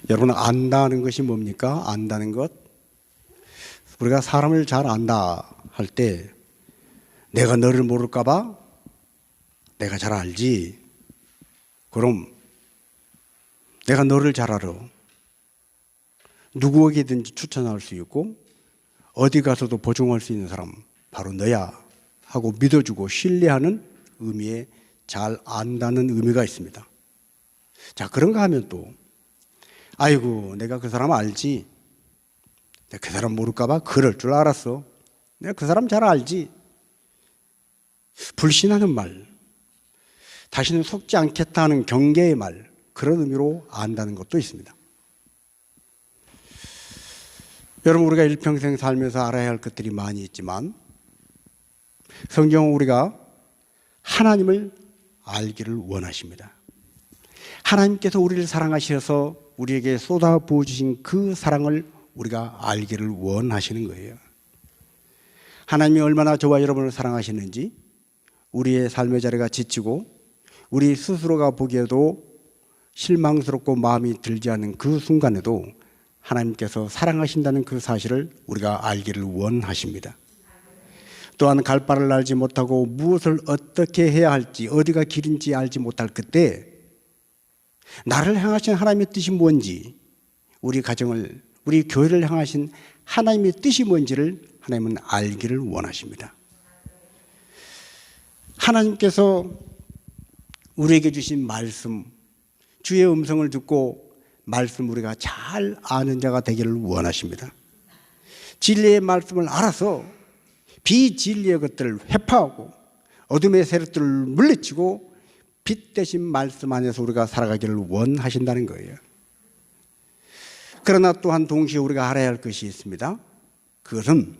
여러분, 안다는 것이 뭡니까? 안다는 것. 우리가 사람을 잘 안다 할 때 내가 너를 모를까 봐 내가 잘 알지. 그럼 내가 너를 잘 알아. 누구에게든지 추천할 수 있고 어디 가서도 보증할 수 있는 사람 바로 너야 하고 믿어주고 신뢰하는 의미에 잘 안다는 의미가 있습니다. 자, 그런가 하면 또 아이고 내가 그 사람 알지. 내가 그 사람 모를까 봐 그럴 줄 알았어. 내가 그 사람 잘 알지. 불신하는 말, 다시는 속지 않겠다 하는 경계의 말, 그런 의미로 안다는 것도 있습니다. 여러분, 우리가 일평생 살면서 알아야 할 것들이 많이 있지만 성경은 우리가 하나님을 알기를 원하십니다. 하나님께서 우리를 사랑하셔서 우리에게 쏟아부어 주신 그 사랑을 우리가 알기를 원하시는 거예요. 하나님이 얼마나 저와 여러분을 사랑하시는지 우리의 삶의 자리가 지치고 우리 스스로가 보기에도 실망스럽고 마음이 들지 않는 그 순간에도 하나님께서 사랑하신다는 그 사실을 우리가 알기를 원하십니다. 또한 갈 바를 알지 못하고 무엇을 어떻게 해야 할지 어디가 길인지 알지 못할 그때 나를 향하신 하나님의 뜻이 뭔지, 우리 가정을, 우리 교회를 향하신 하나님의 뜻이 뭔지를 하나님은 알기를 원하십니다. 하나님께서 우리에게 주신 말씀, 주의 음성을 듣고 말씀 우리가 잘 아는 자가 되기를 원하십니다. 진리의 말씀을 알아서 비진리의 것들을 회파하고 어둠의 세력들을 물리치고 빛 대신 말씀 안에서 우리가 살아가기를 원하신다는 거예요. 그러나 또한 동시에 우리가 알아야 할 것이 있습니다. 그것은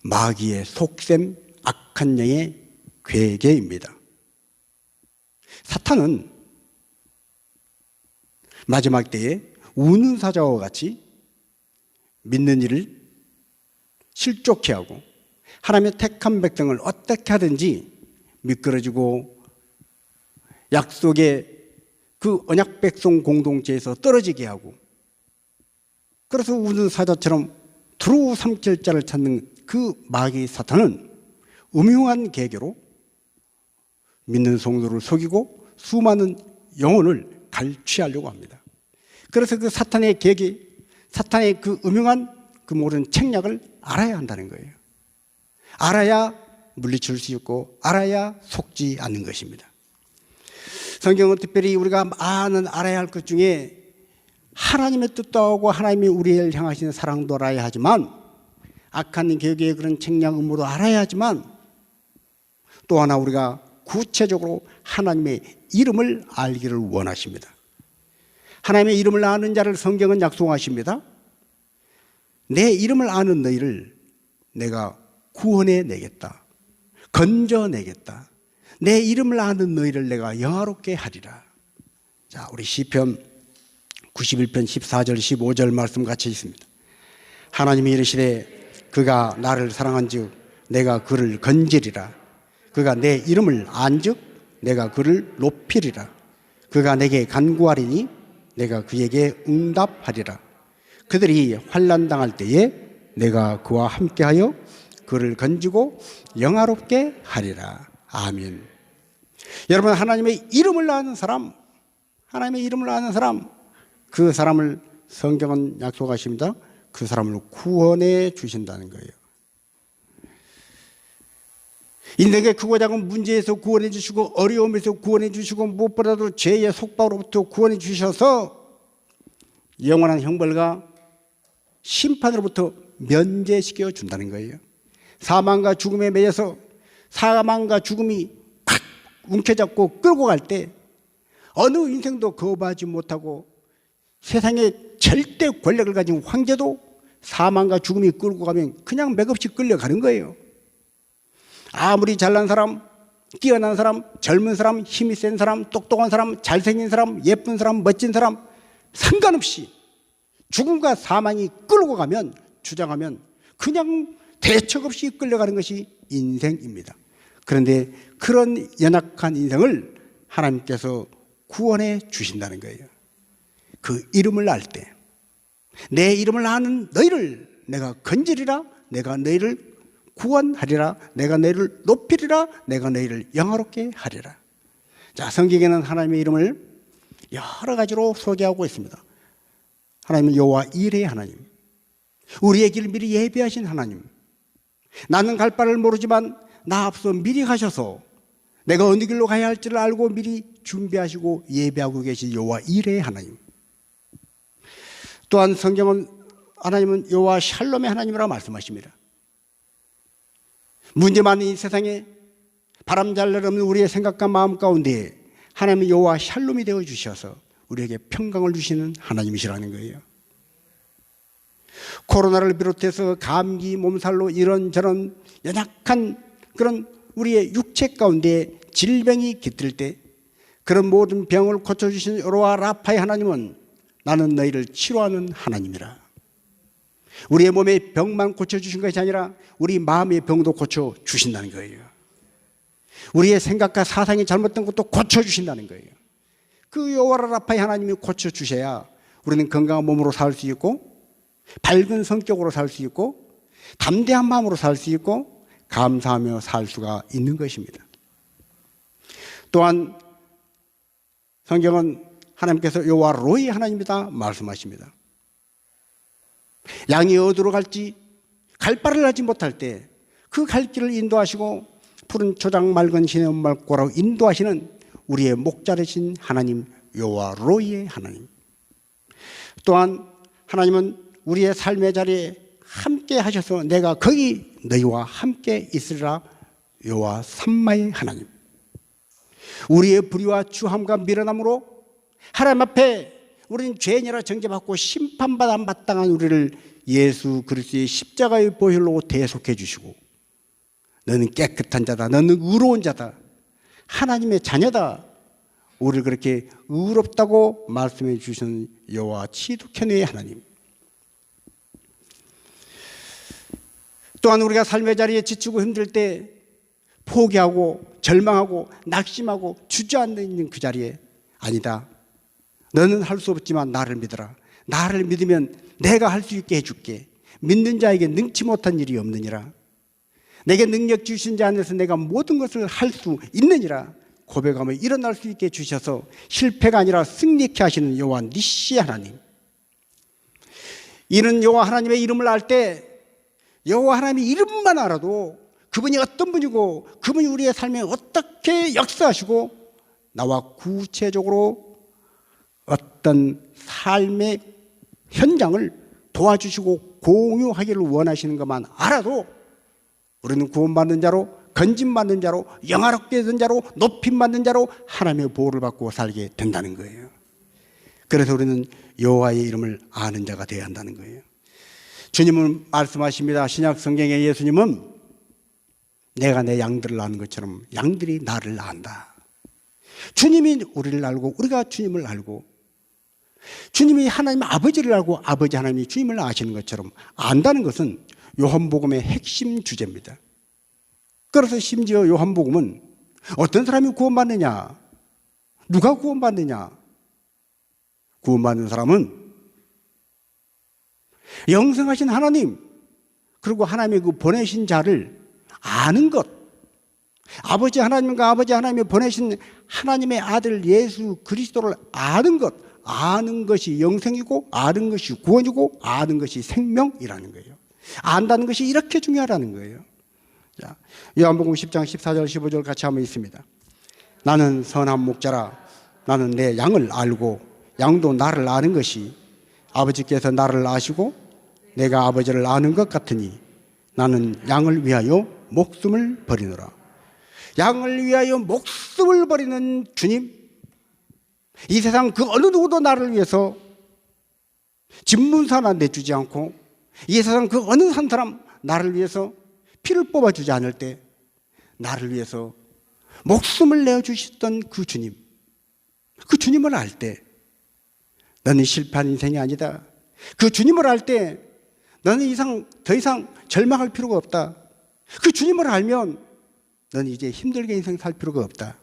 마귀의 속셈, 악한 영의 괴계입니다. 사탄은 마지막 때에 우는 사자와 같이 믿는 이를 실족해 하고 하나님의 택한 백성을 어떻게 하든지 미끄러지고 약속의 그 언약 백성 공동체에서 떨어지게 하고, 그래서 우는 사자처럼 두루 삼킬 자를 찾는 그 마귀 사탄은 음흉한 계계로 믿는 성도를 속이고 수많은 영혼을 갈취하려고 합니다. 그래서 그 사탄의 계계, 사탄의 그 음흉한 그 모든 책략을 알아야 한다는 거예요. 알아야 물리칠 수 있고 알아야 속지 않는 것입니다. 성경은 특별히 우리가 알아야 할 것 중에 하나님의 뜻도 하고 하나님이 우리를 향하시는 사랑도 알아야 하지만 악한 계획의 그런 책략 음모도 알아야 하지만 또 하나 우리가 구체적으로 하나님의 이름을 알기를 원하십니다. 하나님의 이름을 아는 자를 성경은 약속하십니다. 내 이름을 아는 너희를 내가 구원해 내겠다. 건져내겠다. 내 이름을 아는 너희를 내가 영화롭게 하리라. 자, 우리 시편 91편 14절 15절 말씀 같이 있습니다. 하나님이 이르시되 그가 나를 사랑한즉 내가 그를 건지리라. 그가 내 이름을 안즉 내가 그를 높이리라. 그가 내게 간구하리니 내가 그에게 응답하리라. 그들이 환난 당할 때에 내가 그와 함께하여 그를 건지고 영화롭게 하리라. 아멘. 여러분, 하나님의 이름을 아는 사람, 하나님의 이름을 아는 사람, 그 사람을 성경은 약속하십니다. 그 사람을 구원해 주신다는 거예요. 인생의 크고 작은 문제에서 구원해 주시고 어려움에서 구원해 주시고 무엇보다도 죄의 속박으로부터 구원해 주셔서 영원한 형벌과 심판으로부터 면제시켜 준다는 거예요. 사망과 죽음에 매여서 사망과 죽음이 팍 움켜잡고 끌고 갈 때 어느 인생도 거부하지 못하고 세상에 절대 권력을 가진 황제도 사망과 죽음이 끌고 가면 그냥 맥없이 끌려가는 거예요. 아무리 잘난 사람, 뛰어난 사람, 젊은 사람, 힘이 센 사람, 똑똑한 사람, 잘생긴 사람, 예쁜 사람, 멋진 사람 상관없이 죽음과 사망이 끌고 가면, 주장하면 그냥 대책 없이 끌려가는 것이 인생입니다. 그런데 그런 연약한 인생을 하나님께서 구원해 주신다는 거예요. 그 이름을 알 때, 내 이름을 아는 너희를 내가 건지리라, 내가 너희를 구원하리라, 내가 너희를 높이리라, 내가 너희를 영화롭게 하리라. 자, 성경에는 하나님의 이름을 여러 가지로 소개하고 있습니다. 하나님은 여호와 이레의 하나님, 우리의 길을 미리 예비하신 하나님, 나는 갈 바를 모르지만 나 앞서 미리 가셔서 내가 어느 길로 가야 할지를 알고 미리 준비하시고 예비하고 계신 여호와 이레의 하나님. 또한 성경은 하나님은 여호와 샬롬의 하나님이라고 말씀하십니다. 문제 많은 이 세상에 바람잘 일 없는 우리의 생각과 마음 가운데 하나님은 여호와 샬롬이 되어 주셔서 우리에게 평강을 주시는 하나님이시라는 거예요. 코로나를 비롯해서 감기, 몸살로 이런저런 연약한 그런 우리의 육체 가운데 질병이 깃들 때 그런 모든 병을 고쳐주신 여호와 라파의 하나님은 나는 너희를 치료하는 하나님이라. 우리의 몸의 병만 고쳐주신 것이 아니라 우리 마음의 병도 고쳐주신다는 거예요. 우리의 생각과 사상이 잘못된 것도 고쳐주신다는 거예요. 그 여호와 라파의 하나님이 고쳐주셔야 우리는 건강한 몸으로 살 수 있고 밝은 성격으로 살 수 있고 담대한 마음으로 살 수 있고 감사하며 살 수가 있는 것입니다. 또한 성경은 하나님께서 여호와 로이 하나님이다 말씀하십니다. 양이 어디로 갈지 갈 바를 알지 못할 때 그 갈 길을 인도하시고 푸른 초장 맑은 시냇 맑고라고 인도하시는 우리의 목자르신 하나님 여호와 로이의 하나님. 또한 하나님은 우리의 삶의 자리에 함께 하셔서 내가 거기 너희와 함께 있으리라 여호와 삼마의 하나님. 우리의 불의와 추함과 미련함으로 하나님 앞에 우리는 죄인이라 정죄받고 심판받아 마땅한 우리를 예수 그리스도의 십자가의 보혈로 대속해 주시고 너는 깨끗한 자다, 너는 의로운 자다, 하나님의 자녀다, 우리를 그렇게 의롭다고 말씀해 주신 여호와 치두케네의 하나님. 또한 우리가 삶의 자리에 지치고 힘들 때 포기하고 절망하고 낙심하고 주저앉는 그 자리에 아니다, 너는 할 수 없지만 나를 믿어라, 나를 믿으면 내가 할 수 있게 해줄게, 믿는 자에게 능치 못한 일이 없느니라, 내게 능력 주신 자 안에서 내가 모든 것을 할 수 있느니라 고백하며 일어날 수 있게 주셔서 실패가 아니라 승리케 하시는 여호와 니시 하나님. 이는 여호와 하나님의 이름을 알 때 여호와 하나님의 이름만 알아도 그분이 어떤 분이고 그분이 우리의 삶에 어떻게 역사하시고 나와 구체적으로 어떤 삶의 현장을 도와주시고 공유하기를 원하시는 것만 알아도 우리는 구원받는 자로, 건짐받는 자로, 영화롭게 된 자로, 높임받는 자로 하나님의 보호를 받고 살게 된다는 거예요. 그래서 우리는 여호와의 이름을 아는 자가 되어야 한다는 거예요. 주님은 말씀하십니다. 신약 성경의 예수님은 내가 내 양들을 아는 것처럼 양들이 나를 안다. 주님이 우리를 알고 우리가 주님을 알고 주님이 하나님 아버지를 알고 아버지 하나님이 주님을 아시는 것처럼 안다는 것은 요한복음의 핵심 주제입니다. 그래서 심지어 요한복음은 어떤 사람이 구원받느냐, 누가 구원받느냐, 구원받는 사람은 영생하신 하나님 그리고 하나님의 그 보내신 자를 아는 것, 아버지 하나님과 아버지 하나님이 보내신 하나님의 아들 예수 그리스도를 아는 것, 아는 것이 영생이고 아는 것이 구원이고 아는 것이 생명이라는 거예요. 안다는 것이 이렇게 중요하다는 거예요. 자, 요한복음 10장 14절 15절 같이 한번 있습니다. 나는 선한 목자라, 나는 내 양을 알고 양도 나를 아는 것이 아버지께서 나를 아시고 내가 아버지를 아는 것 같으니 나는 양을 위하여 목숨을 버리노라. 양을 위하여 목숨을 버리는 주님, 이 세상 그 어느 누구도 나를 위해서 집문서 하나 내주지 않고 이 세상 그 어느 한 사람 나를 위해서 피를 뽑아주지 않을 때 나를 위해서 목숨을 내어주셨던 그 주님, 그 주님을 알 때 너는 실패한 인생이 아니다. 그 주님을 알 때 너는 더 이상 절망할 필요가 없다. 그 주님을 알면 너는 이제 힘들게 인생 살 필요가 없다.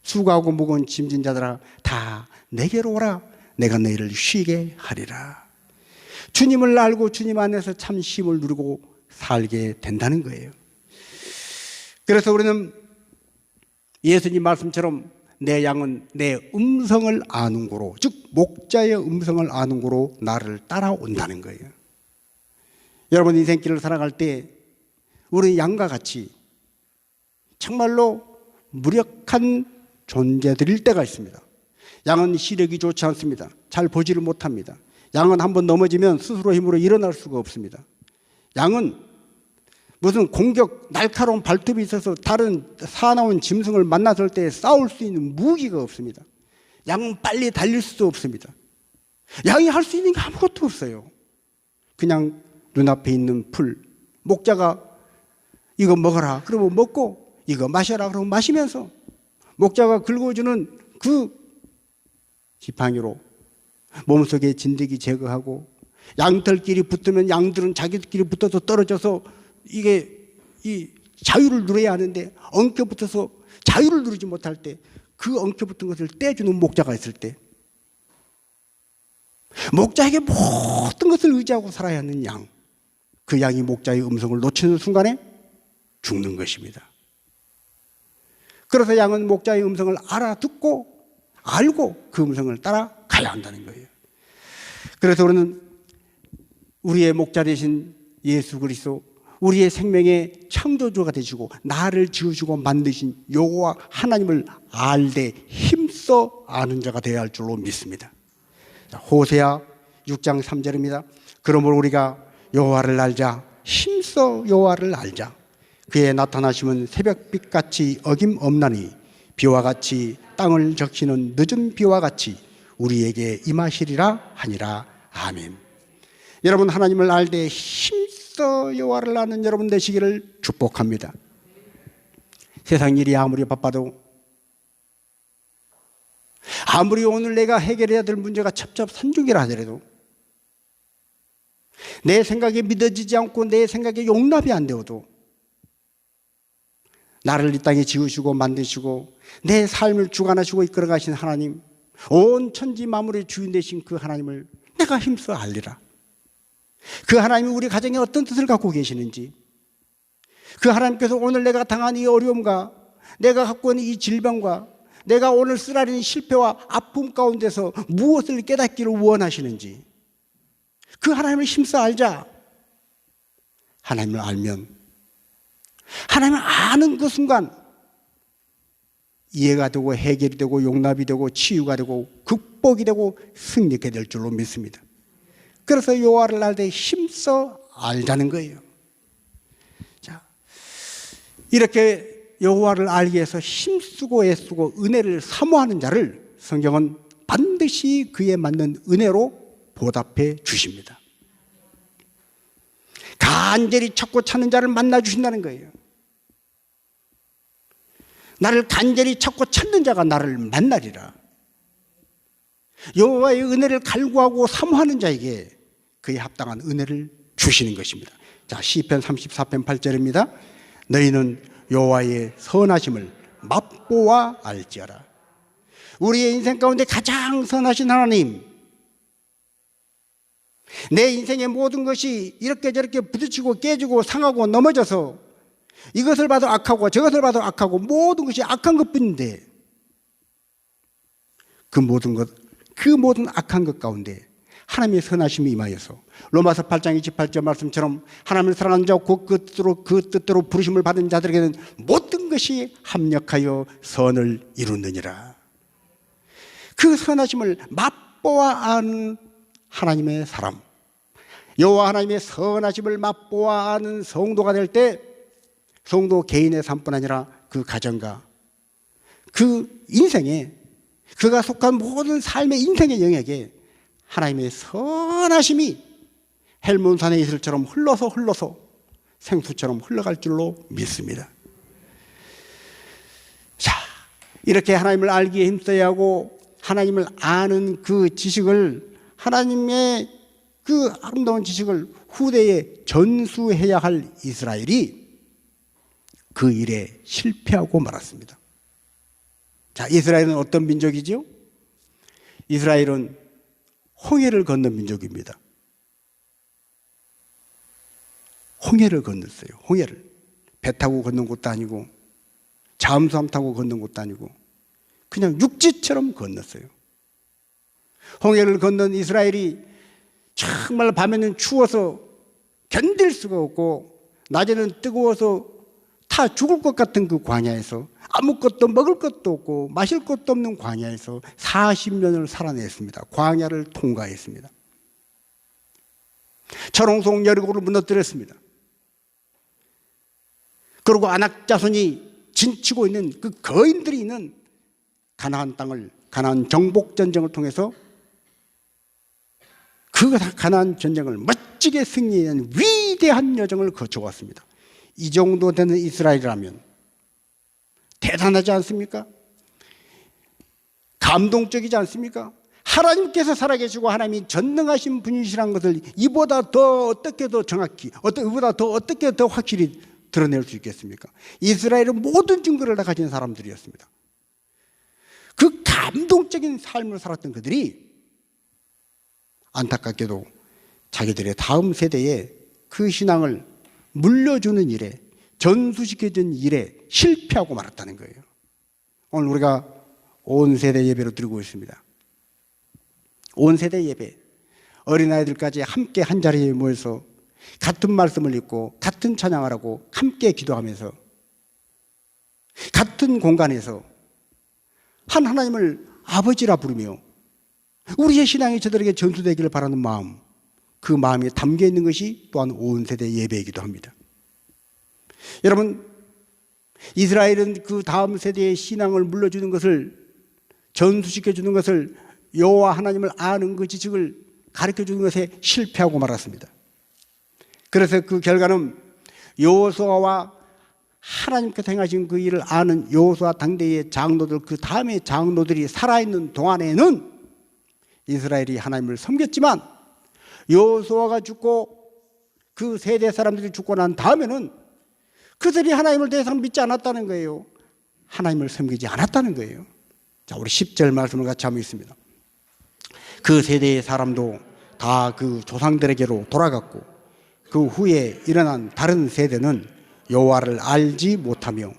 수고하고 무거운 짐진 자들아 다 내게로 오라. 내가 너희를 쉬게 하리라. 주님을 알고 주님 안에서 참 쉼을 누리고 살게 된다는 거예요. 그래서 우리는 예수님 말씀처럼 내 양은 내 음성을 아는 고로, 즉 목자의 음성을 아는 고로 나를 따라온다는 거예요. 여러분 인생길을 살아갈 때 우리 양과 같이 정말로 무력한 존재들일 때가 있습니다. 양은 시력이 좋지 않습니다. 잘 보지를 못합니다. 양은 한번 넘어지면 스스로 힘으로 일어날 수가 없습니다. 양은 무슨 공격, 날카로운 발톱이 있어서 다른 사나운 짐승을 만났을 때 싸울 수 있는 무기가 없습니다. 양은 빨리 달릴 수도 없습니다. 양이 할 수 있는 게 아무것도 없어요. 그냥 눈앞에 있는 풀, 목자가 이거 먹어라 그러면 먹고, 이거 마셔라 그러면 마시면서, 목자가 긁어주는 그 지팡이로 몸속에 진드기 제거하고, 양털끼리 붙으면 양들은 자기들끼리 붙어서 떨어져서 이게 이 자유를 누려야 하는데 엉켜붙어서 자유를 누리지 못할 때, 그 엉켜붙은 것을 떼주는 목자가 있을 때, 목자에게 모든 것을 의지하고 살아야 하는 양, 그 양이 목자의 음성을 놓치는 순간에 죽는 것입니다. 그래서 양은 목자의 음성을 알아듣고 알고 그 음성을 따라가야 한다는 거예요. 그래서 우리는 우리의 목자 되신 예수 그리스도, 우리의 생명의 창조주가 되시고 나를 지으시고 만드신 여호와 하나님을 알되 힘써 아는 자가 되어야 할 줄로 믿습니다. 호세아 6장 3절입니다. 그러므로 우리가 여호와를 알자, 힘써 여호와를 알자. 그의 나타나심은 새벽빛같이 어김없나니 비와 같이 땅을 적시는 늦은 비와 같이 우리에게 임하시리라 하니라. 아멘. 여러분 하나님을 알되 힘써 여호와를 아는 여러분 되시기를 축복합니다. 세상 일이 아무리 바빠도, 아무리 오늘 내가 해결해야 될 문제가 첩첩산중이라 하더라도, 내 생각에 믿어지지 않고 내 생각에 용납이 안 되어도, 나를 이 땅에 지으시고 만드시고 내 삶을 주관하시고 이끌어가신 하나님, 온 천지 만물의 주인 되신 그 하나님을 내가 힘써 알리라. 그 하나님이 우리 가정에 어떤 뜻을 갖고 계시는지, 그 하나님께서 오늘 내가 당한 이 어려움과 내가 갖고 있는 이 질병과 내가 오늘 쓰라리는 실패와 아픔 가운데서 무엇을 깨닫기를 원하시는지, 그 하나님을 힘써 알자. 하나님을 알면, 하나님을 아는 그 순간 이해가 되고 해결이 되고 용납이 되고 치유가 되고 극복이 되고 승리하게 될 줄로 믿습니다. 그래서 여호와를 알되 힘써 알자는 거예요. 자, 이렇게 여호와를 알기 위해서 힘쓰고 애쓰고 은혜를 사모하는 자를 성경은 반드시 그에 맞는 은혜로 보답해 주십니다. 간절히 찾고 찾는 자를 만나 주신다는 거예요. 나를 간절히 찾고 찾는 자가 나를 만나리라. 여호와의 은혜를 갈구하고 사모하는 자에게 그에 합당한 은혜를 주시는 것입니다. 자, 시편 34편 8절입니다. 너희는 여호와의 선하심을 맛보아 알지어라. 우리의 인생 가운데 가장 선하신 하나님, 내 인생의 모든 것이 이렇게 저렇게 부딪히고 깨지고 상하고 넘어져서 이것을 봐도 악하고 저것을 봐도 악하고 모든 것이 악한 것뿐인데, 그 모든 악한 것 가운데 하나님의 선하심이 임하여서 로마서 8장 28절 말씀처럼 하나님을 사랑하는 자 그 뜻대로 부르심을 받은 자들에게는 모든 것이 합력하여 선을 이루느니라. 그 선하심을 맛보아 아는 하나님의 사람, 여호와 하나님의 선하심을 맛보아 아는 성도가 될 때, 성도 개인의 삶뿐 아니라 그 가정과 그 인생에, 그가 속한 모든 삶의 인생의 영역에 하나님의 선하심이 헬몬산의 이슬처럼 흘러서 생수처럼 흘러갈 줄로 믿습니다. 자, 이렇게 하나님을 알기에 힘써야 하고 하나님을 아는 그 지식을, 하나님의 그 아름다운 지식을 후대에 전수해야 할 이스라엘이 그 일에 실패하고 말았습니다. 자, 이스라엘은 어떤 민족이죠? 이스라엘은 홍해를 건넌 민족입니다. 홍해를 건넜어요. 홍해를. 배 타고 건넌 것도 아니고 잠수함 타고 건넌 것도 아니고 그냥 육지처럼 건넜어요. 홍해를 건넌 이스라엘이 정말 밤에는 추워서 견딜 수가 없고 낮에는 뜨거워서 타 죽을 것 같은 그 광야에서 아무것도 먹을 것도 없고 마실 것도 없는 광야에서 40년을 살아냈습니다. 광야를 통과했습니다. 철옹성 여리고를 무너뜨렸습니다. 그리고 아낙 자손이 진치고 있는 그 거인들이 있는 가나안 땅을, 가나안 정복 전쟁을 통해서 그 가나안 전쟁을 멋지게 승리한 위대한 여정을 거쳐왔습니다. 이 정도 되는 이스라엘이라면 대단하지 않습니까? 감동적이지 않습니까? 하나님께서 살아계시고 하나님이 전능하신 분이시라는 것을 이보다 더 어떻게 더 정확히, 이보다 더 어떻게 더 확실히 드러낼 수 있겠습니까? 이스라엘은 모든 증거를 다 가진 사람들이었습니다. 그 감동적인 삶을 살았던 그들이 안타깝게도 자기들의 다음 세대에 그 신앙을 물려주는 일에, 전수시켜준 일에 실패하고 말았다는 거예요. 오늘 우리가 온 세대 예배로 드리고 있습니다. 온 세대 예배, 어린아이들까지 함께 한 자리에 모여서 같은 말씀을 읽고 같은 찬양을 하고 함께 기도하면서 같은 공간에서 한 하나님을 아버지라 부르며 우리의 신앙이 저들에게 전수되기를 바라는 마음, 그 마음이 담겨 있는 것이 또한 온 세대 예배이기도 합니다. 여러분, 이스라엘은 그 다음 세대의 신앙을 물려주는 것을, 전수시켜주는 것을, 여호와 하나님을 아는 그 지식을 가르쳐주는 것에 실패하고 말았습니다. 그래서 그 결과는 여호수아와 하나님께서 행하신 그 일을 아는 여호수아 당대의 장로들, 그 다음의 장로들이 살아있는 동안에는 이스라엘이 하나님을 섬겼지만 여호수아가 죽고 그 세대 사람들이 죽고 난 다음에는 그들이 하나님을 더 이상 믿지 않았다는 거예요. 하나님을 섬기지 않았다는 거예요. 자, 우리 10절 말씀을 같이 한번 읽습니다. 그 세대의 사람도 다 그 조상들에게로 돌아갔고 그 후에 일어난 다른 세대는 여호와를 알지 못하며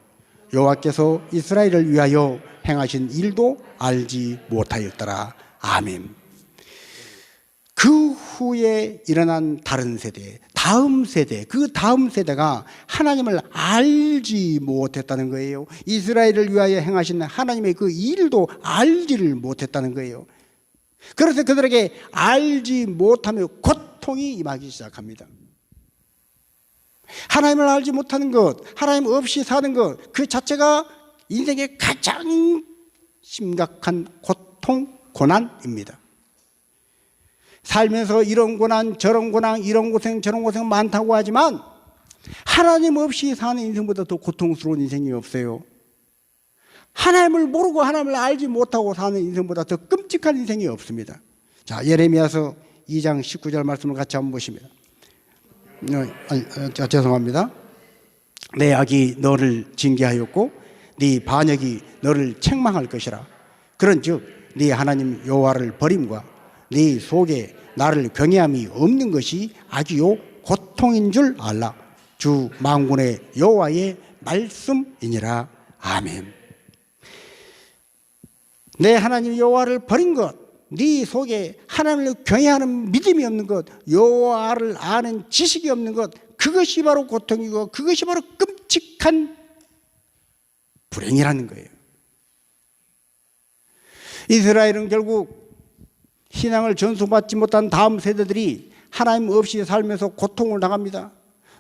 여호와께서 이스라엘을 위하여 행하신 일도 알지 못하였더라. 아멘. 그 후에 일어난 다른 세대, 다음 세대, 그 다음 세대가 하나님을 알지 못했다는 거예요. 이스라엘을 위하여 행하신 하나님의 그 일도 알지를 못했다는 거예요. 그래서 그들에게 알지 못하며 고통이 임하기 시작합니다. 하나님을 알지 못하는 것, 하나님 없이 사는 것, 그 자체가 인생의 가장 심각한 고통, 고난입니다. 살면서 이런 고난, 저런 고난, 이런 고생, 저런 고생 많다고 하지만 하나님 없이 사는 인생보다 더 고통스러운 인생이 없어요. 하나님을 모르고 하나님을 알지 못하고 사는 인생보다 더 끔찍한 인생이 없습니다. 자, 예레미야서 2장 19절 말씀을 같이 한번 보십니다. 죄송합니다. 내 악이 너를 징계하였고 네 반역이 너를 책망할 것이라. 그런즉 네 하나님 여호와를 버림과 네 속에 나를 경외함이 없는 것이 악이요 고통인 줄 알라. 주 만군의 여호와의 말씀이니라. 아멘. 내 하나님 여호와를 버린 것, 네 속에 하나님을 경외하는 믿음이 없는 것, 여호와를 아는 지식이 없는 것, 그것이 바로 고통이고 그것이 바로 끔찍한 불행이라는 거예요. 이스라엘은 결국 신앙을 전수받지 못한 다음 세대들이 하나님 없이 살면서 고통을 당합니다.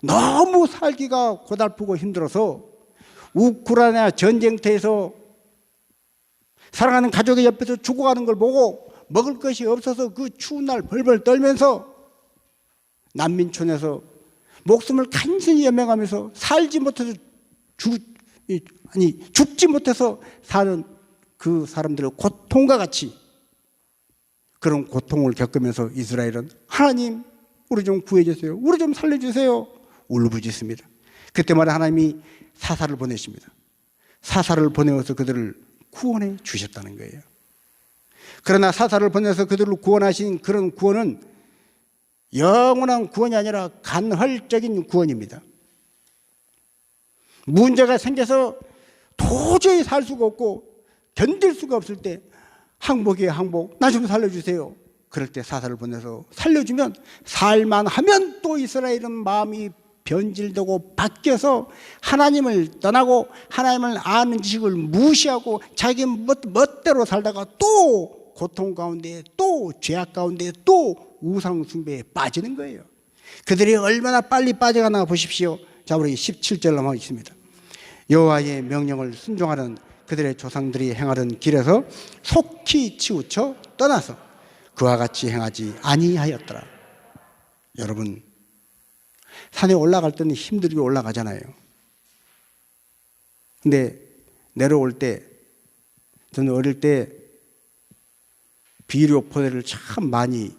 너무 살기가 고달프고 힘들어서 우크라이나 전쟁터에서 사랑하는 가족의 옆에서 죽어가는 걸 보고 먹을 것이 없어서 그 추운 날 벌벌 떨면서 난민촌에서 목숨을 간신히 연명하면서 살지 못해서 죽지 못해서 사는 그 사람들의 고통과 같이 그런 고통을 겪으면서 이스라엘은 하나님 우리 좀 구해주세요, 우리 좀 살려주세요 울부짖습니다. 그때마다 하나님이 사사를 보내십니다. 사사를 보내어서 그들을 구원해 주셨다는 거예요. 그러나 사사를 보내서 그들을 구원하신 그런 구원은 영원한 구원이 아니라 간헐적인 구원입니다. 문제가 생겨서 도저히 살 수가 없고 견딜 수가 없을 때 항복이에요, 항복. 나 좀 살려주세요. 그럴 때 사사를 보내서 살려주면 살만하면 또 이스라엘은 마음이 변질되고 바뀌어서 하나님을 떠나고 하나님을 아는 지식을 무시하고 자기 멋대로 살다가 또 고통 가운데 또 죄악 가운데 또 우상 숭배에 빠지는 거예요. 그들이 얼마나 빨리 빠져가나 보십시오. 자, 우리 17절 넘어가겠습니다. 여호와의 명령을 순종하는 그들의 조상들이 행하던 길에서 속히 치우쳐 떠나서 그와 같이 행하지 아니하였더라. 여러분, 산에 올라갈 때는 힘들게 올라가잖아요. 근데 내려올 때, 저는 어릴 때 비료 포대를 참 많이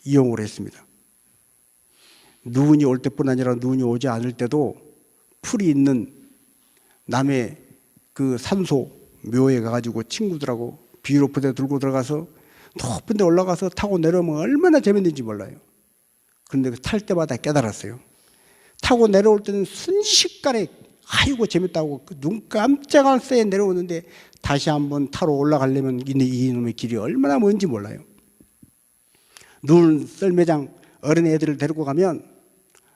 이용을 했습니다. 눈이 올 때뿐 아니라 눈이 오지 않을 때도 풀이 있는 남의 그 산소 묘에 가가지고 친구들하고 비료 포대 들고 들어가서 높은 데 올라가서 타고 내려오면 얼마나 재밌는지 몰라요. 그런데 탈 때마다 깨달았어요. 타고 내려올 때는 순식간에 아이고 재밌다고 눈 깜짝할 새에 내려오는데 다시 한번 타러 올라가려면 이놈의 길이 얼마나 먼지 몰라요. 눈 썰매장 어린 애들을 데리고 가면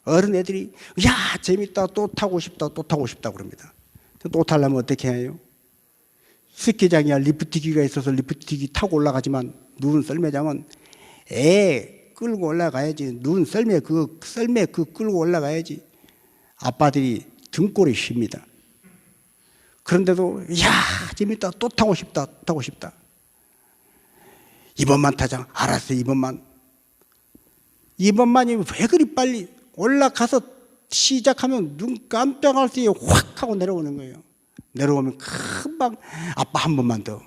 어른 애들이 야 재밌다 또 타고 싶다 또 타고 싶다 그럽니다. 또 타려면 어떻게 해요? 스키장이야 리프티기가 있어서 리프티기 타고 올라가지만 눈 썰매장은 끌고 올라가야지. 눈 썰매 그 끌고 올라가야지. 아빠들이 등골이 쉽니다. 그런데도 야 재밌다 또 타고 싶다 타고 싶다. 이번만 타자. 알았어 이번만이 왜 그리 빨리 올라가서 시작하면 눈 깜짝할 새에 확 하고 내려오는 거예요. 내려오면 금방 아빠 한 번만 더.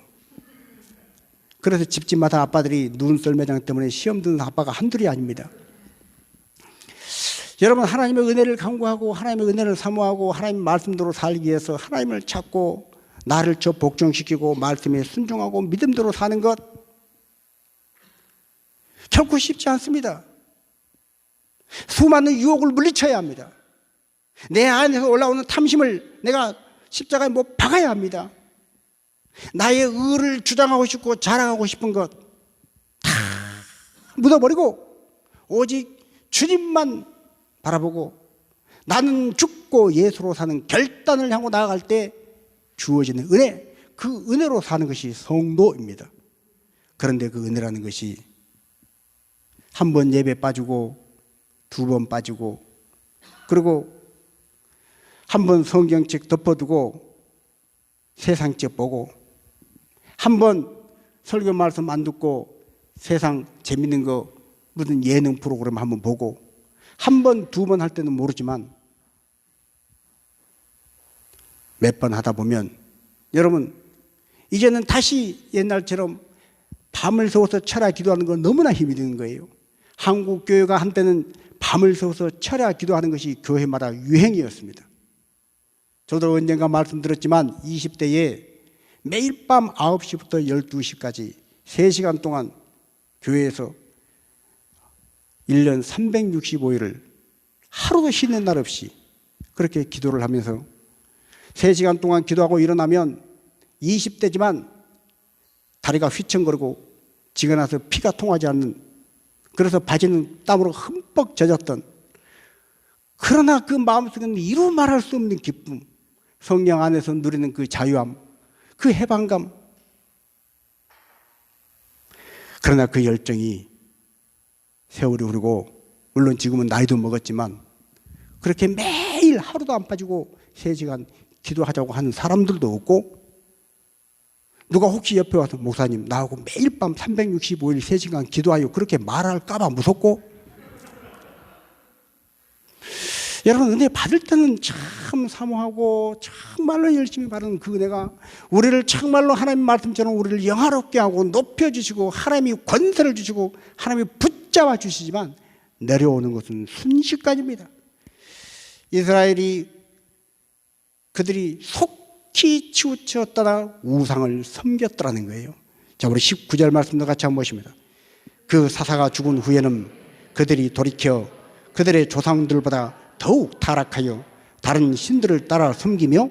그래서 집집마다 아빠들이 눈썰매장 때문에 시험 드는 아빠가 한둘이 아닙니다. 여러분, 하나님의 은혜를 간구하고 하나님의 은혜를 사모하고 하나님 말씀대로 살기 위해서 하나님을 찾고 나를 복종시키고 말씀에 순종하고 믿음대로 사는 것 결코 쉽지 않습니다. 수많은 유혹을 물리쳐야 합니다. 내 안에서 올라오는 탐심을 내가 십자가에 못 박아야 합니다. 나의 의를 주장하고 싶고 자랑하고 싶은 것 다 묻어버리고 오직 주님만 바라보고 나는 죽고 예수로 사는 결단을 향하고 나아갈 때 주어지는 은혜, 그 은혜로 사는 것이 성도입니다. 그런데 그 은혜라는 것이 한 번 예배 빠지고 두 번 빠지고 그리고 한 번 성경책 덮어두고 세상책 보고 한 번 설교 말씀 안 듣고 세상 재밌는 거 무슨 예능 프로그램 한번 보고 한 번, 두 번 할 때는 모르지만 몇 번 하다 보면 여러분 이제는 다시 옛날처럼 밤을 새워서 철야 기도하는 건 너무나 힘이 드는 거예요. 한국 교회가 한때는 밤을 새워서 철야 기도하는 것이 교회마다 유행이었습니다. 저도 언젠가 말씀드렸지만 20대에 매일 밤 9시부터 12시까지 3시간 동안 교회에서 1년 365일을 하루도 쉬는 날 없이 그렇게 기도를 하면서 3시간 동안 기도하고 일어나면 20대지만 다리가 휘청거리고 지가 나서 피가 통하지 않는, 그래서 바지는 땀으로 흠뻑 젖었던, 그러나 그 마음속에는 이루 말할 수 없는 기쁨, 성령 안에서 누리는 그 자유함, 그 해방감. 그러나 그 열정이 세월이 흐르고 물론 지금은 나이도 먹었지만 그렇게 매일 하루도 안 빠지고 3시간 기도하자고 하는 사람들도 없고, 누가 혹시 옆에 와서 목사님 나하고 매일 밤 365일 3시간 기도하여 그렇게 말할까봐 무섭고, 여러분 은혜 받을 때는 참 사모하고 정말로 열심히 받은 그 은혜가 우리를 정말로 하나님 말씀처럼 우리를 영화롭게 하고 높여주시고 하나님이 권세를 주시고 하나님이 붙잡아 주시지만 내려오는 것은 순식간입니다. 이스라엘이 그들이 속히 치우쳤다가 우상을 섬겼더라는 거예요. 자, 우리 19절 말씀도 같이 한번 보십니다. 그 사사가 죽은 후에는 그들이 돌이켜 그들의 조상들보다 더욱 타락하여 다른 신들을 따라 섬기며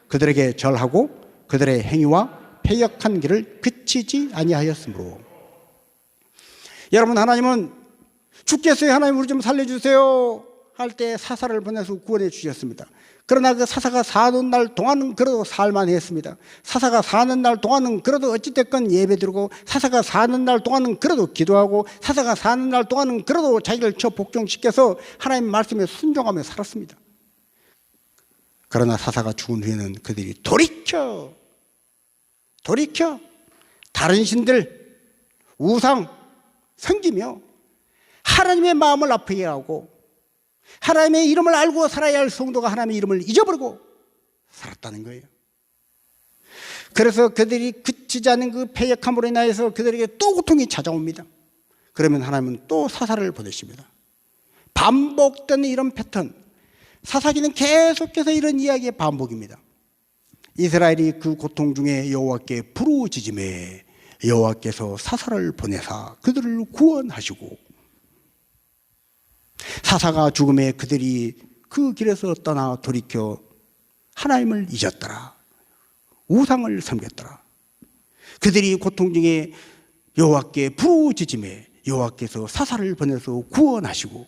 그들에게 절하고 그들의 행위와 패역한 길을 그치지 아니하였으므로. 여러분, 하나님은 죽겠어요, 하나님 우리 좀 살려주세요 할 때 사사를 보내서 구원해 주셨습니다. 그러나 그 사사가 사는 날 동안은 그래도 살만 했습니다. 사사가 사는 날 동안은 그래도 어찌됐건 예배드리고, 사사가 사는 날 동안은 그래도 기도하고, 사사가 사는 날 동안은 그래도 자기를 복종시켜서 하나님 말씀에 순종하며 살았습니다. 그러나 사사가 죽은 후에는 그들이 돌이켜 다른 신들, 우상 섬기며 하나님의 마음을 아프게 하고, 하나님의 이름을 알고 살아야 할 성도가 하나님의 이름을 잊어버리고 살았다는 거예요. 그래서 그들이 그치지 않은 그 패역함으로 인하여서 그들에게 또 고통이 찾아옵니다. 그러면 하나님은 또 사사를 보내십니다. 반복되는 이런 패턴, 사사기는 계속해서 이런 이야기의 반복입니다. 이스라엘이 그 고통 중에 여호와께 부르짖음에 여호와께서 사사를 보내사 그들을 구원하시고, 사사가 죽음에 그들이 그 길에서 떠나 돌이켜 하나님을 잊었더라, 우상을 섬겼더라. 그들이 고통 중에 여호와께 부르짖음에 여호와께서 사사를 보내서 구원하시고,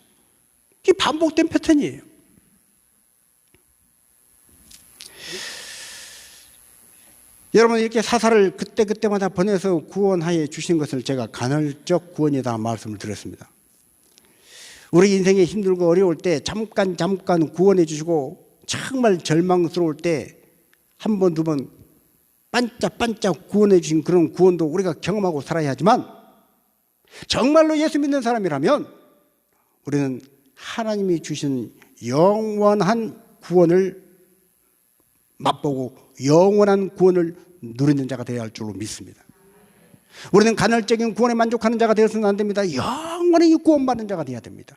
이게 반복된 패턴이에요. 여러분, 이렇게 사사를 그때그때마다 보내서 구원하여 주신 것을 제가 간헐적 구원이다 말씀을 드렸습니다. 우리 인생이 힘들고 어려울 때 잠깐 구원해 주시고, 정말 절망스러울 때 한 번, 두 번 반짝반짝 구원해 주신 그런 구원도 우리가 경험하고 살아야 하지만, 정말로 예수 믿는 사람이라면 우리는 하나님이 주신 영원한 구원을 맛보고 영원한 구원을 누리는 자가 되어야 할 줄로 믿습니다. 우리는 간헐적인 구원에 만족하는 자가 되어서는 안 됩니다. 영원히 구원받는 자가 되어야 됩니다.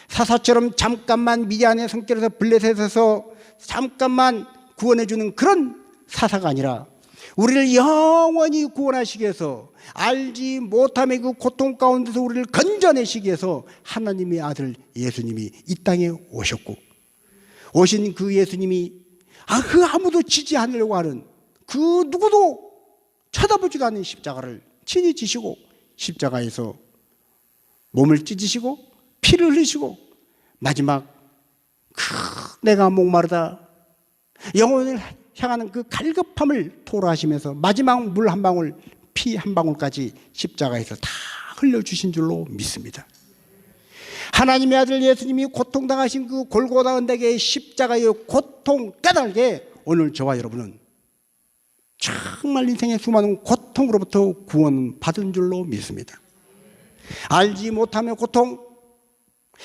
사사처럼 잠깐만 미디안의 성결에서 블레셋에서 잠깐만 구원해주는 그런 사사가 아니라, 우리를 영원히 구원하시기 위해서, 알지 못함의 그 고통 가운데서 우리를 건져내시기 위해서 하나님의 아들 예수님이 이 땅에 오셨고, 오신 그 예수님이 그 아무도 지지 않으려고 하는 그 누구도 쳐다보지도 않는 십자가를 친히 지시고, 십자가에서 몸을 찢으시고 피를 흘리시고, 마지막 내가 목마르다 영혼을 향하는 그 갈급함을 토로하시면서 마지막 물 한 방울, 피 한 방울까지 십자가에서 다 흘려주신 줄로 믿습니다. 하나님의 아들 예수님이 고통당하신 그 골고다 언덕의 십자가의 고통 깨달게 오늘 저와 여러분은 정말 인생의 수많은 고통으로부터 구원받은 줄로 믿습니다. 알지 못하며 고통,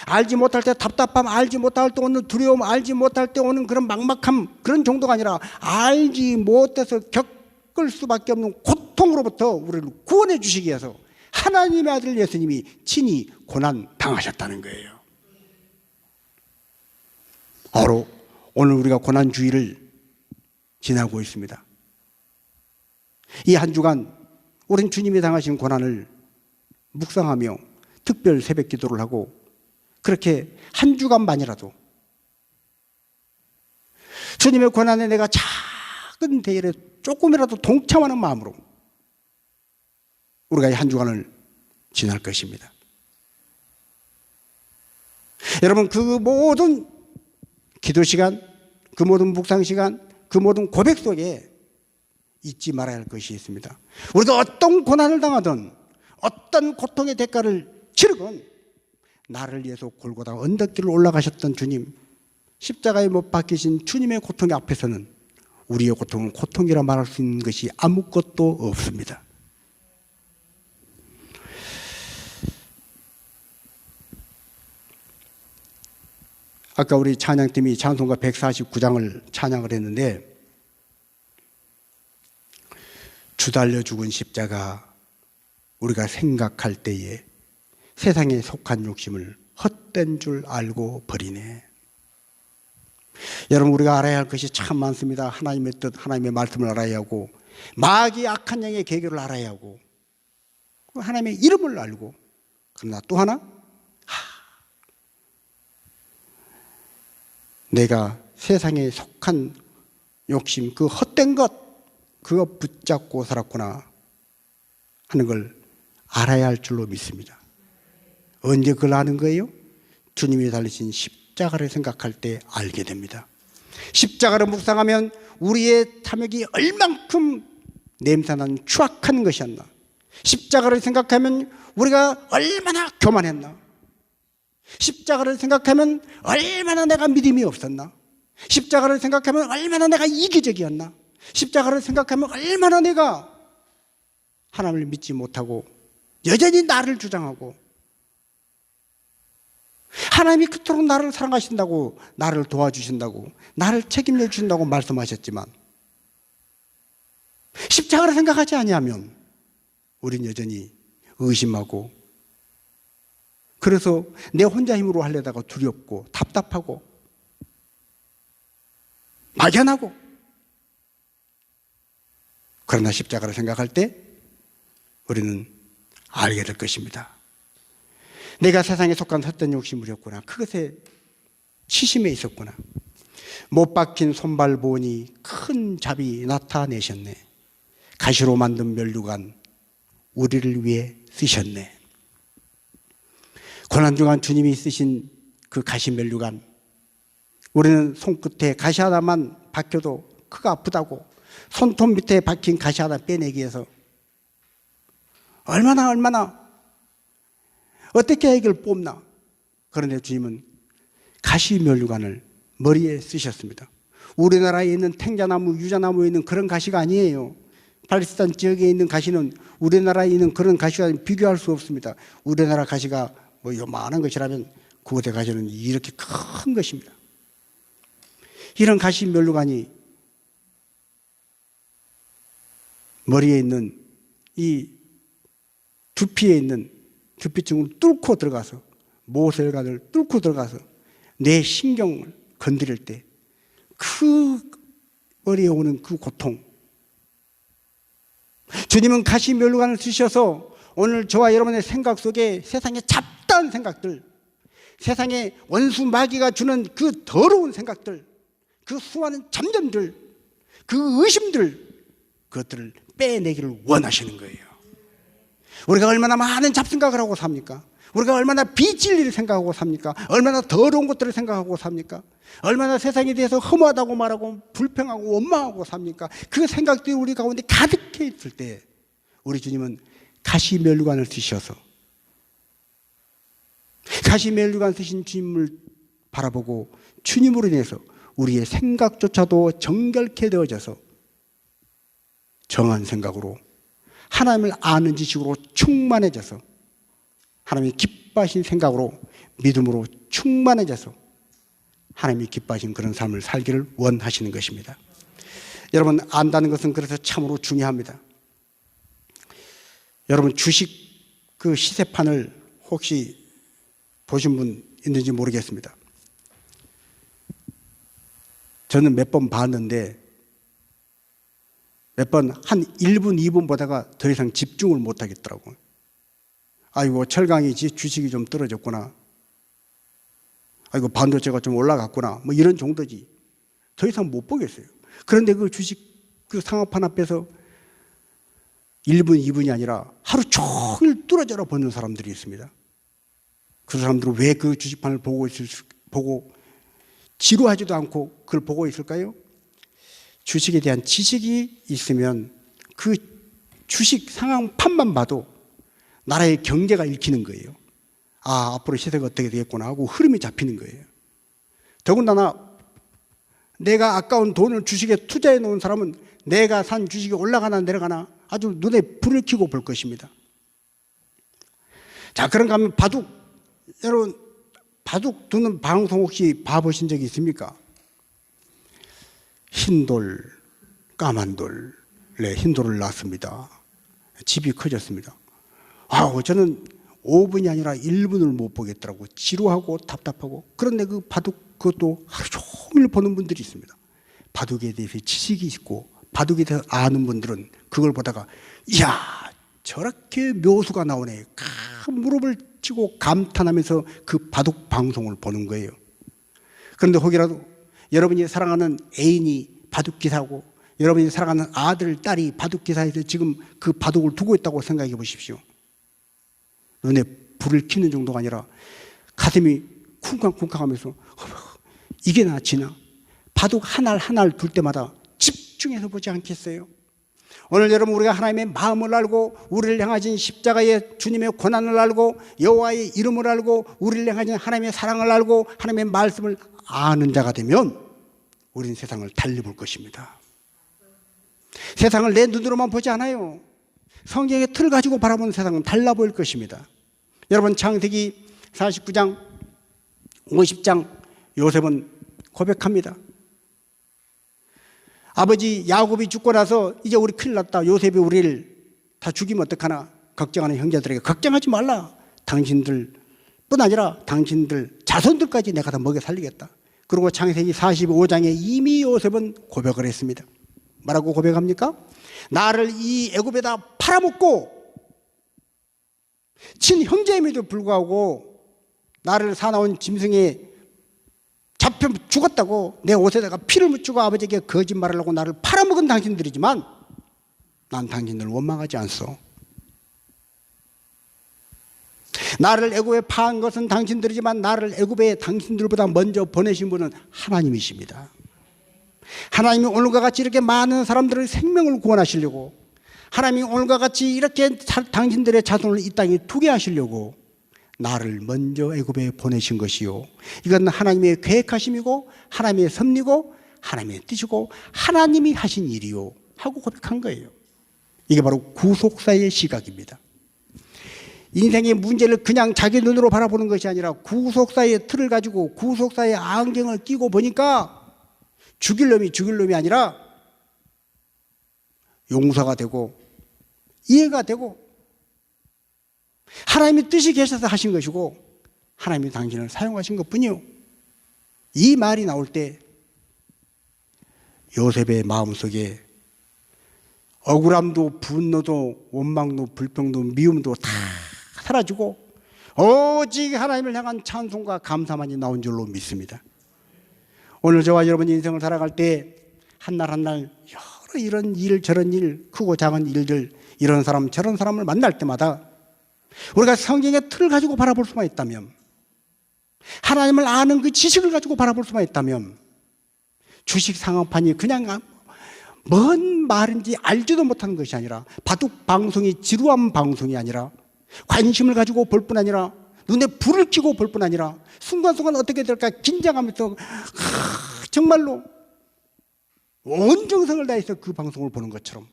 알지 못할 때 답답함, 알지 못할 때 오는 두려움, 알지 못할 때 오는 그런 막막함, 그런 정도가 아니라 알지 못해서 겪을 수밖에 없는 고통으로부터 우리를 구원해 주시기 위해서 하나님의 아들 예수님이 친히 고난 당하셨다는 거예요. 바로 오늘 우리가 고난 주일을 지나고 있습니다. 이 한 주간 우린 주님이 당하신 고난을 묵상하며 특별 새벽 기도를 하고, 그렇게 한 주간만이라도 주님의 고난에 내가 작은 대열에 조금이라도 동참하는 마음으로 우리가 이 한 주간을 지날 것입니다. 여러분, 그 모든 기도 시간, 그 모든 묵상 시간, 그 모든 고백 속에 잊지 말아야 할 것이 있습니다. 우리가 어떤 고난을 당하든, 어떤 고통의 대가를 치르건, 나를 위해서 골고다 언덕길을 올라가셨던 주님, 십자가에 못 박히신 주님의 고통 앞에서는 우리의 고통은 고통이라 말할 수 있는 것이 아무것도 없습니다. 아까 우리 찬양팀이 찬송가 149장을 찬양을 했는데, 주달려 죽은 십자가 우리가 생각할 때에 세상에 속한 욕심을 헛된 줄 알고 버리네. 여러분, 우리가 알아야 할 것이 참 많습니다. 하나님의 뜻, 하나님의 말씀을 알아야 하고, 마귀 악한 영의 계교를 알아야 하고 하나님의 이름을 알고, 그러나 또 하나, 내가 세상에 속한 욕심, 그 헛된 것, 그거 붙잡고 살았구나 하는 걸 알아야 할 줄로 믿습니다. 언제 그걸 아는 거예요? 주님이 달리신 십자가를 생각할 때 알게 됩니다. 십자가를 묵상하면 우리의 탐욕이 얼만큼 냄새나는 추악한 것이었나, 십자가를 생각하면 우리가 얼마나 교만했나, 십자가를 생각하면 얼마나 내가 믿음이 없었나, 십자가를 생각하면 얼마나 내가 이기적이었나, 십자가를 생각하면 얼마나 내가 하나님을 믿지 못하고 여전히 나를 주장하고, 하나님이 그토록 나를 사랑하신다고, 나를 도와주신다고, 나를 책임져 주신다고 말씀하셨지만 십자가를 생각하지 아니하면 우린 여전히 의심하고, 그래서 내 혼자 힘으로 하려다가 두렵고 답답하고 막연하고, 그러나 십자가를 생각할 때 우리는 알게 될 것입니다. 내가 세상에 속한 헛된 욕심이었구나, 그것에 치심에 있었구나. 못 박힌 손발 보니 큰 잡이 나타내셨네. 가시로 만든 면류관 우리를 위해 쓰셨네. 고난중한 주님이 쓰신 그 가시 면류관, 우리는 손끝에 가시 하나만 박혀도 크가 아프다고 손톱 밑에 박힌 가시 하나 빼내기 위해서 얼마나 어떻게 이걸 뽑나. 그런데 주님은 가시 면류관을 머리에 쓰셨습니다. 우리나라에 있는 탱자나무, 유자나무에 있는 그런 가시가 아니에요. 팔레스타인 지역에 있는 가시는 우리나라에 있는 그런 가시와 비교할 수 없습니다. 우리나라 가시가 뭐 요만한 것이라면 그곳의 가시는 이렇게 큰 것입니다. 이런 가시 면류관이 머리에 있는 이 두피에 있는 두피층을 뚫고 들어가서, 모세혈관을 뚫고 들어가서 내 신경을 건드릴 때 그 머리에 오는 그 고통, 주님은 가시 면류관을 쓰셔서 오늘 저와 여러분의 생각 속에 세상의 잡다한 생각들, 세상의 원수 마귀가 주는 그 더러운 생각들, 그 수많은 잠념들, 그 의심들, 그것들을 빼내기를 원하시는 거예요. 우리가 얼마나 많은 잡생각을 하고 삽니까? 우리가 얼마나 비진리를 생각하고 삽니까? 얼마나 더러운 것들을 생각하고 삽니까? 얼마나 세상에 대해서 험하다고 말하고 불평하고 원망하고 삽니까? 그 생각들이 우리 가운데 가득해 있을 때 우리 주님은 가시 면류관을 쓰셔서, 가시 면류관 쓰신 주님을 바라보고 주님으로 인해서 우리의 생각조차도 정결케 되어져서 정한 생각으로, 하나님을 아는 지식으로 충만해져서, 하나님이 기뻐하신 생각으로, 믿음으로 충만해져서 하나님이 기뻐하신 그런 삶을 살기를 원하시는 것입니다. 여러분, 안다는 것은 그래서 참으로 중요합니다. 여러분, 주식 그 시세판을 혹시 보신 분 있는지 모르겠습니다. 저는 몇 번 봤는데 몇 번 한 1분, 2분 보다가 더 이상 집중을 못 하겠더라고요. 아이고, 철강이 주식이 좀 떨어졌구나. 아이고, 반도체가 좀 올라갔구나. 뭐 이런 정도지. 더 이상 못 보겠어요. 그런데 그 주식 그 상업판 앞에서 1분, 2분이 아니라 하루 종일 뚫어져라 보는 사람들이 있습니다. 그 사람들은 왜 그 주식판을 보고 지루하지도 않고 그걸 보고 있을까요? 주식에 대한 지식이 있으면 그 주식 상황판만 봐도 나라의 경제가 읽히는 거예요. 아, 앞으로 시세가 어떻게 되겠구나 하고 흐름이 잡히는 거예요. 더군다나 내가 아까운 돈을 주식에 투자해 놓은 사람은 내가 산 주식이 올라가나 내려가나 아주 눈에 불을 켜고 볼 것입니다. 자, 그런가 하면 바둑, 여러분 바둑 두는 방송 혹시 봐보신 적이 있습니까? 흰돌, 까만돌, 네, 흰돌을 낳습니다. 집이 커졌습니다. 저는 5분이 아니라 1분을 못 보겠더라고. 지루하고 답답하고. 그런데 그 바둑 그것도 하루 종일 보는 분들이 있습니다. 바둑에 대해서 지식이 있고 바둑에 대해서 아는 분들은 그걸 보다가 이야 저렇게 묘수가 나오네. 무릎을 치고 감탄하면서 그 바둑 방송을 보는 거예요. 그런데 혹이라도 여러분이 사랑하는 애인이 바둑 기사고 여러분이 사랑하는 아들, 딸이 바둑 기사에서 지금 그 바둑을 두고 있다고 생각해 보십시오. 눈에 불을 켜는 정도가 아니라 가슴이 쿵쾅쿵쾅하면서 이게 나 지나? 바둑 한 알 한 알 둘 때마다 집중해서 보지 않겠어요? 오늘 여러분 우리가 하나님의 마음을 알고 우리를 향하신 십자가의 주님의 고난을 알고 여호와의 이름을 알고 우리를 향하신 하나님의 사랑을 알고 하나님의 말씀을 아는 자가 되면 우리는 세상을 달리 볼 것입니다. 세상을 내 눈으로만 보지 않아요. 성경의 틀을 가지고 바라보는 세상은 달라 보일 것입니다. 여러분 창세기 49장 50장 요셉은 고백합니다. 아버지 야곱이 죽고 나서 이제 우리 큰일 났다. 요셉이 우리를 다 죽이면 어떡하나 걱정하는 형제들에게 걱정하지 말라. 당신들 뿐 아니라 당신들 자손들까지 내가 다 먹여 살리겠다. 그리고 창세기 45장에 이미 요셉은 고백을 했습니다. 뭐라고 고백합니까? 나를 이 애굽에다 팔아먹고 친형제임에도 불구하고 나를 사나운 짐승에 잡혀 죽었다고 내 옷에다가 피를 묻히고 아버지에게 거짓말을 하고 나를 팔아먹은 당신들이지만 난 당신들을 원망하지 않소. 나를 애굽에 파한 것은 당신들이지만 나를 애굽에 당신들보다 먼저 보내신 분은 하나님이십니다. 하나님이 오늘과 같이 이렇게 많은 사람들의 생명을 구원하시려고 하나님이 오늘과 같이 이렇게 당신들의 자손을 이 땅에 두게 하시려고 나를 먼저 애굽에 보내신 것이요. 이건 하나님의 계획하심이고 하나님의 섭리고 하나님의 뜻이고 하나님이 하신 일이요 하고 고백한 거예요. 이게 바로 구속사의 시각입니다. 인생의 문제를 그냥 자기 눈으로 바라보는 것이 아니라 구속사의 틀을 가지고 구속사의 안경을 끼고 보니까 죽일 놈이 아니라 용서가 되고 이해가 되고 하나님의 뜻이 계셔서 하신 것이고 하나님이 당신을 사용하신 것뿐이요. 이 말이 나올 때 요셉의 마음속에 억울함도 분노도 원망도 불평도 미움도 다 사라지고 오직 하나님을 향한 찬송과 감사만이 나온 줄로 믿습니다. 오늘 저와 여러분이 인생을 살아갈 때 한 날 한 날 여러 이런 일 저런 일 크고 작은 일들 이런 사람 저런 사람을 만날 때마다 우리가 성경의 틀을 가지고 바라볼 수만 있다면 하나님을 아는 그 지식을 가지고 바라볼 수만 있다면 주식 상황판이 그냥 뭔 말인지 알지도 못하는 것이 아니라 바둑 방송이 지루한 방송이 아니라 관심을 가지고 볼 뿐 아니라 눈에 불을 켜고 볼 뿐 아니라 순간순간 어떻게 될까 긴장하면서 정말로 온 정성을 다해서 그 방송을 보는 것처럼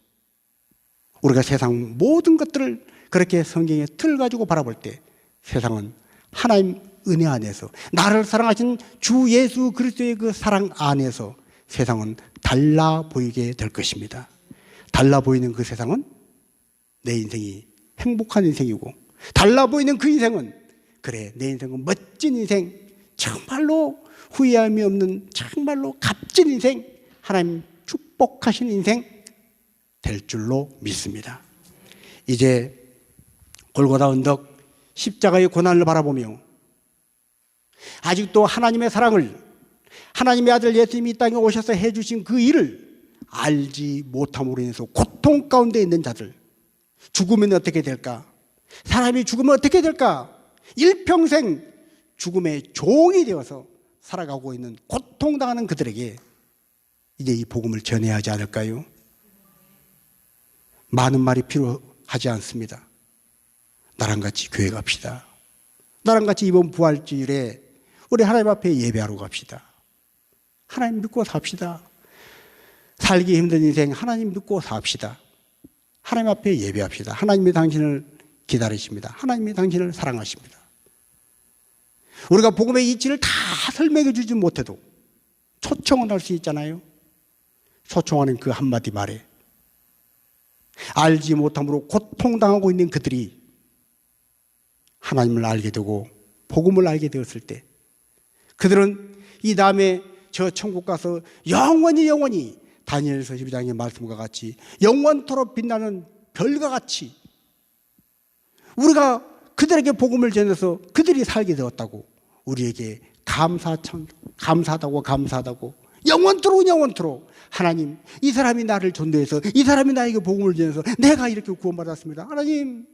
우리가 세상 모든 것들을 그렇게 성경의 틀을 가지고 바라볼 때 세상은 하나님 은혜 안에서 나를 사랑하신 주 예수 그리스도의 그 사랑 안에서 세상은 달라 보이게 될 것입니다. 달라 보이는 그 세상은 내 인생이 행복한 인생이고 달라 보이는 그 인생은 그래 내 인생은 멋진 인생 정말로 후회함이 없는 정말로 값진 인생 하나님 축복하신 인생 될 줄로 믿습니다. 이제 골고다 언덕 십자가의 고난을 바라보며 아직도 하나님의 사랑을 하나님의 아들 예수님이 이 땅에 오셔서 해주신 그 일을 알지 못함으로 인해서 고통 가운데 있는 자들 죽으면 어떻게 될까? 사람이 죽으면 어떻게 될까? 일평생 죽음의 종이 되어서 살아가고 있는 고통당하는 그들에게 이제 이 복음을 전해야 하지 않을까요? 많은 말이 필요하지 않습니다. 나랑 같이 교회 갑시다. 나랑 같이 이번 부활주일에 우리 하나님 앞에 예배하러 갑시다. 하나님 믿고 삽시다. 살기 힘든 인생 하나님 믿고 삽시다. 하나님 앞에 예배합시다. 하나님이 당신을 기다리십니다. 하나님이 당신을 사랑하십니다. 우리가 복음의 이치를 다 설명해 주지 못해도 초청은 할 수 있잖아요. 초청하는 그 한마디 말에 알지 못함으로 고통당하고 있는 그들이 하나님을 알게 되고 복음을 알게 되었을 때 그들은 이 다음에 저 천국 가서 영원히 다니엘서 12장의 말씀과 같이 영원토록 빛나는 별과 같이 우리가 그들에게 복음을 전해서 그들이 살게 되었다고, 우리에게 감사하다고 영원토록 하나님, 이 사람이 나를 전도해서, 이 사람이 나에게 복음을 전해서 내가 이렇게 구원받았습니다. 하나님,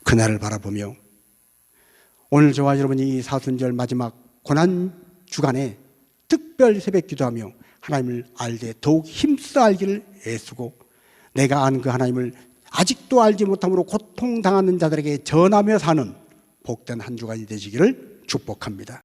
그날을 바라보며 오늘 저와 여러분이 이 사순절 마지막 고난 주간에 특별 새벽 기도하며 하나님을 알되 더욱 힘써 알기를 애쓰고, 내가 아는 그 하나님을 아직도 알지 못함으로 고통당하는 자들에게 전하며 사는 복된 한 주간이 되시기를 축복합니다.